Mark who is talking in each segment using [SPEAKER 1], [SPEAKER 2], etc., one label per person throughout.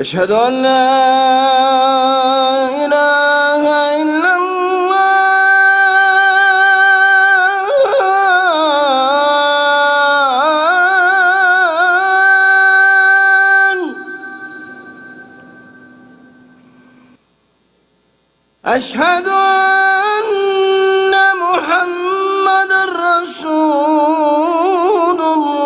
[SPEAKER 1] أشهد أن لا إله إلا الله. أشهد أن محمد رسول الله.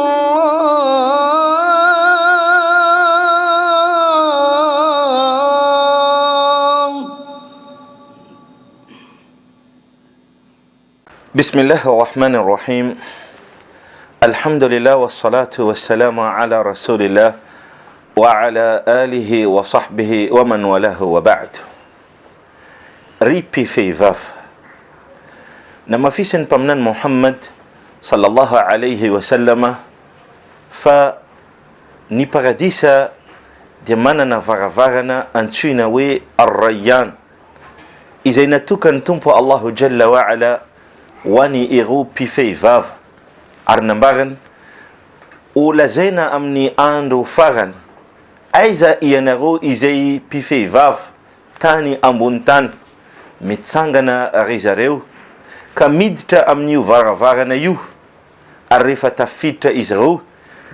[SPEAKER 2] بسم الله الرحمن الرحيم. الحمد لله والصلاة والسلام على رسول الله وعلى آله وصحبه ومن والاه وبعد. Ripi vehivavy na mafisin'ny mpaminany Muhammad sallallahu alayhi wa sallama fa ny paradisa dia manana varavarana antsoina hoe Ar-Rayyan, izay natokany Tompo Allahu Jalla wa Ala ho an'ny ireo mpivehivavy, ary nambarany ho lazaina amin'ny andro farany: aiza ianareo izay mpivehivavy tany ambony tany, mitsangana ry zareo ka miditra amin'io varavarana io, ary rehefa tafiditra izy ireo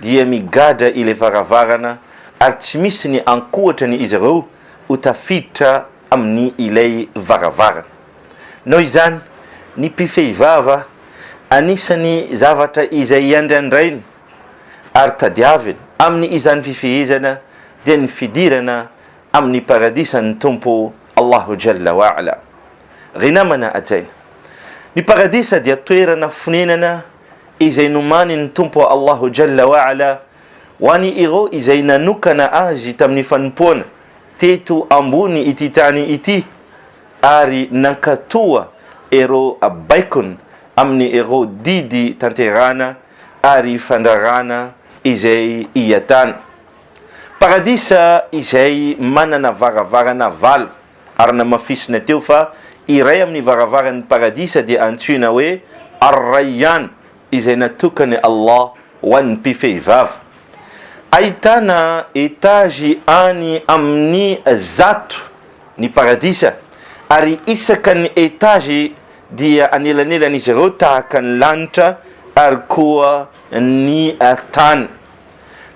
[SPEAKER 2] dia migadra ilay varavarana, ary tsy misy ny ankohatrany izy ireo ho tafiditra amin'ny ilay varavarana. Noho izany, ny mpivehivavy anisany zavatra izay iandrandrainy ary tadiavina amin'ny izany fifehezana dia ny fidirana amin'ny paradisan'ny Tompo Allahu Jalla wa Ala. Ry namana ajaina, ny paradisa dia toerana fonenana izay nomany ny Tompo Allahu Jalla wa Ala ho an'ny ireo izay nanokana azy tamin'ny fanompoana teto ambony ity tany ity, ary nankatoa ireo baikony amin'ny ireo didy tanterana ary fandrarana izay iatana. Paradisa izay manana varavarana valo, ary namafisina teo fa iray amin'ny varavaran'ny paradisa dia antsoina hoe Ar-Rayyan, izay natokany Allah ho an'ny mpivehivavy. Ahitana etazy any amin'ny zato ny paradisa, ary isaka ny etazy dia anelanelan'izy ireo tahaka ny lanitra ary koa ny tany.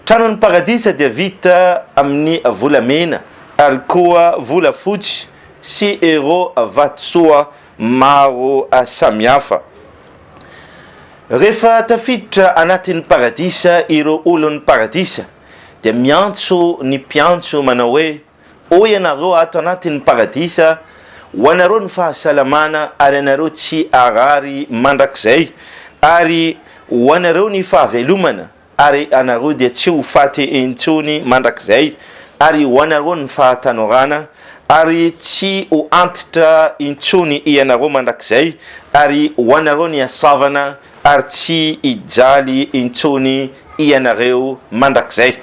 [SPEAKER 2] Tranon'ny paradisa dia vita amin'ny volamena ary koa volafotsy sy ireo vatosoa maro samihafa. Rehefa tafiditra anatin'ny paradisa ireo olon'ny paradisa dia miantso ny mpiantso manao hoe: o ianareo ato anatin'ny paradisa, ho anareo ny fahasalamana ary anareo tsy arary mandrakizay, ary ho anareo ny fahavelomana ary anareo dia tsy ho faty intsony mandrakizay, ary ho anareo ny fahatanorana ary tsy ho antitra intsony ianareo mandrakizay, ary ho anareo ny asavana ary tsy hijaly intsony ianareo mandrakizay.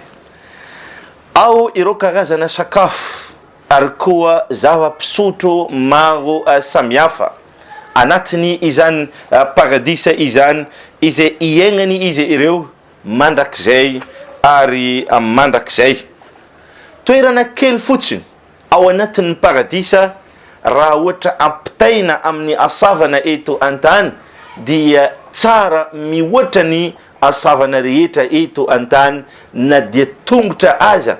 [SPEAKER 2] Ao ireo karazana sakafo ary koa zava-pisotro maro samihafa anatiny izany paradisa izany, izay iaignany izy ireo mandrakizay ary mandrakizay. Toerana kely fotsiny ao anatin'ny paradisa, raha ohatra ampitaina amin'ny asavana eto an-tany dia tsara mihoatra ny asavana rehetra eto an-tany, na dia tongotra aza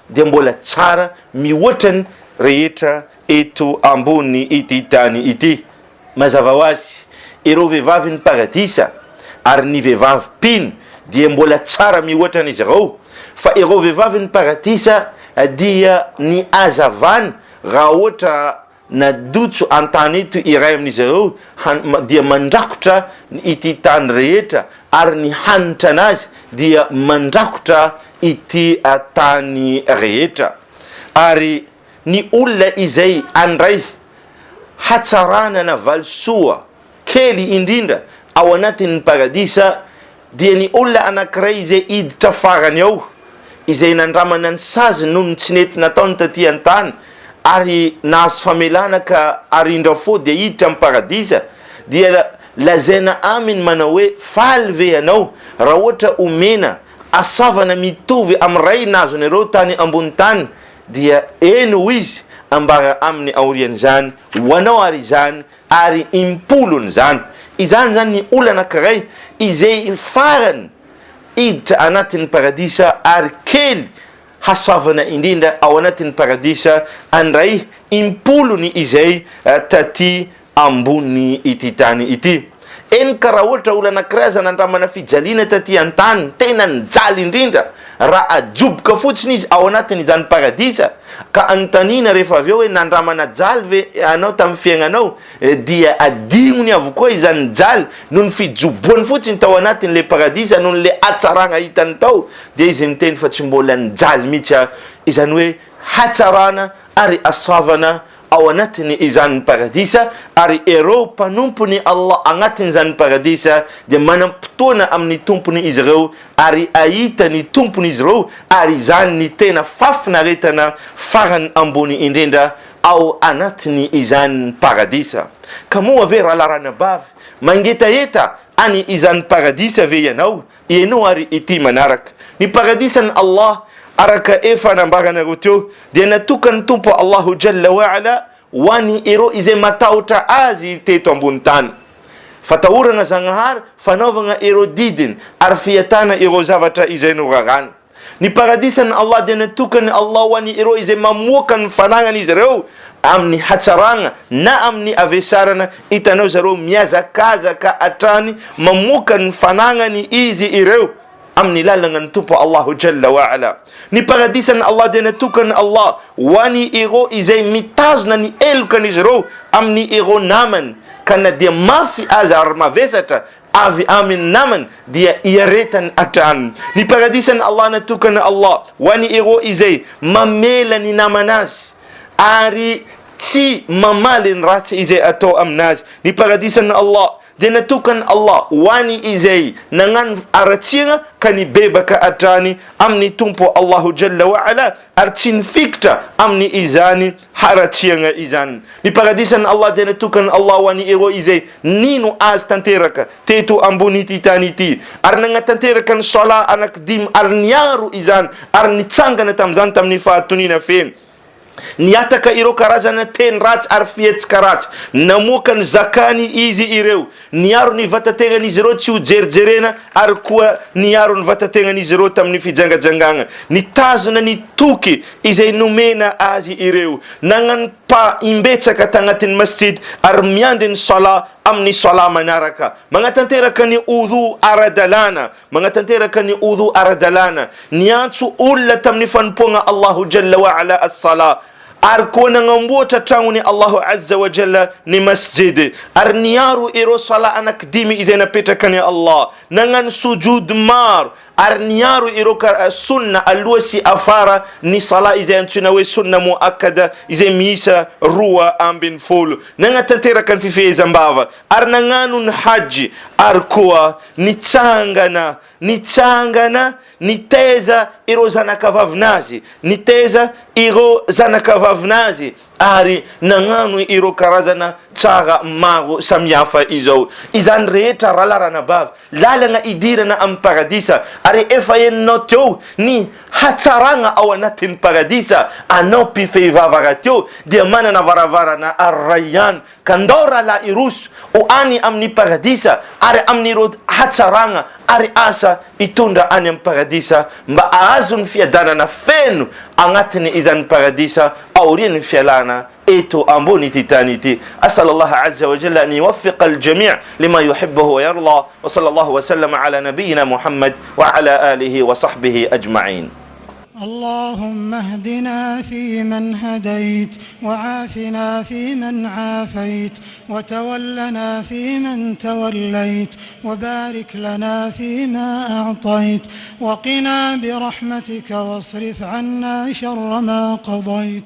[SPEAKER 2] dia mbola tsara mihoatra ny rehetra eto ambony ity tany ity. Mazava ho azy, ireo vehivavy ny paradisa ary ny vehivavy pino dia mbola tsara mihoatra n'izy ireo, fa ireo vehivavy ny paradisa dia ny azavany raha ohatra nadotso an-tany eto iray amin'izy ireo dia mandrakotra ity tany rehetra, ary ny hanitra anazy dia mandrakotra ity tany rehetra. Ary ny olona izay andray hatsarana na valisoa kely indrindra ao anatin'ny paradisa dia ny olona anankiray izay iditra farany ao, izay nandramana ny sazy noho ny tsy nety nataony taty an-tany, ary nahazo famelana ka arindra fo dia iditra amin'ny paradisa, dia lazaina aminy manao hoe faly ve ianao raha ohatra omena asavana mitovy amin'ny ray nazony ireo tany ambony tany dia eno izy ambara amin'ny aorian'izany ho anao ary izany ary impolony zany. Izany zany ny olana anankiray izay farany iditra anatin'ny paradisa ary kely hasoavana indrindra ao anatin'ny paradisa andray impolony izay taty ambony ity tany ity. Eny karaha ohatra olo anankiray nandramanà fijaliana taty an-tany tena nijaly indrindra raha ajoboka fotsiny izy ao anatin'izany paradisa ka anontaniana rehefa avy eo hoe nandramana jaly ve anao tamin'ny fiainanao, dia adignony avokoa izany jaly noho ny fijoboany fotsiny tao anatin'le paradisa noho ny le hatsarana hitany tao, dia izy miteny fa tsy mbola nijaly mihitsy izany hoe hatsarana ary asavana ao anatiny izany paradisa. Ary ireo mpanompony Allah anatin'izany paradisa dia manam-potoana amin'ny tompony izy ireo ary ahita ny tompony izy ireo, ary izany ny tena fafinaretana farany ambony indrindra ao anatiny izany paradisa. Ka moa ve rahalarana bavy mangetaheta any izany paradisa ve ianao? Ianao ary ity manaraka ny paradisan'ny Allah araka efa nambaranareo teo dia natokany tompo Allahu Jalla wa Ala ho an'ny ireo izay matahotra azy teto ambony tany. Fatahorana Zagnahary fanaovana ireo didiny ary fiatana ireo zavatra izay norarana. Ny paradisan'ny Allah dia natokany Allah ho an'ny ireo izay mamoaka ny fanagnana izy ireo amin'ny hatsarana na amin'ny avesarana. Hitanao zareo miazakazaka atrany mamoaka ny fanagnany izy ireo amin'ny lalana ny tompo Allahu Jalla wa Ala. Ny paradisan'ny Allah dia natokany Allah ho an'ny ireo izay mitazona ny elokan'izy ireo amin'ny ireo namany, ka na dia mafy azy ary mavesatra avy amin'ny namany dia iaretany atrany. Ny paradisan'ny Allah natokany Allah ho an'ny ireo izay mamela ny namanazy ary tsy mamaly ny ratsy izay atao aminazy. Ny paradisan'ny Allah dia natokany Allah ho an'ny izay nagnano aratsiagna ka nibebaka atrany amin'ny tompo Allahu Jalla wa Ala ary tsy nifikitra amin'ny izany haratsiagna izany. Ny paradisan'ny Allah dia natokany Allah ho an'ny ireo izay nino azy tanteraka teto ambony ity tany ity ary nagnatanteraka ny sala anankidimy ary niaro izany ary nitsangana tamin'izany tamin'ny fahatoniana feno. Niataka ireo karazana teny ratsy ary fihetsika ratsy, namoaka ny zakany izy ireo, niaro ny vatategnan'izy ireo tsy ho jerijerena ary koa niaro ny vatategnan'izy ireo tamin'ny fijangajangana, nitazona ny toky izay nomena azy ireo, nagnano imbetsaka tagnatin'ny masjid ary miandry ny sala amin'ny sala manaraka, magnatanteraka ny udhu aradalana, magnatanteraka ny udhu aradalana, niantso olona tamin'ny fanompoagna Allahu Jalla wa Ala as-sala ary koa nagnamboatra tragnony Allahu Azza wa Jalla ny masjid ary niaro ireo sala anankidimy izay napetrakany Allah, nagnano sujud maro ary niaro ireo sunna aloha sy afara ny sala izay antsoina hoe sunna muakkada izay miisa 12, nagnatanteraka ny fifehezam-bava ary nagnano ny haji ary koa nitsangana niteza ireo zanakavavinazy, niteza ireo zanakavavinazy ary nagnano ireo karazana tsara maro samihafa izao. Izany rehetra rahalarana bavy lalana idirana amin'ny paradisa ary efa eninao teo ny hatsarana ao anatin'ny paradisa. Anao mpifehivava raha teo dia manana varavarana Ar-Rayyan ka ndao rahala iroso ho any amin'ny paradisa ary amin'ny ireo hatsarana ary asa itondra any amin'ny paradisa mba ahazo ny fiadanana feno agnatiny izany paradisa aorian'ny fialana eto ambony ity tany ity. Asal Allah Azza wa Jalla an yuwaffiqa al-jami' lima yuhibbuhu wa yarda wa sallallahu wa sallama ala nabiyyina Muhammad wa ala alihi wa sahbihi ajma'in.
[SPEAKER 3] اللهم اهدنا فيمن هديت وعافنا فيمن عافيت وتولنا فيمن توليت وبارك لنا فيما أعطيت وقنا برحمتك واصرف عنا شر ما قضيت.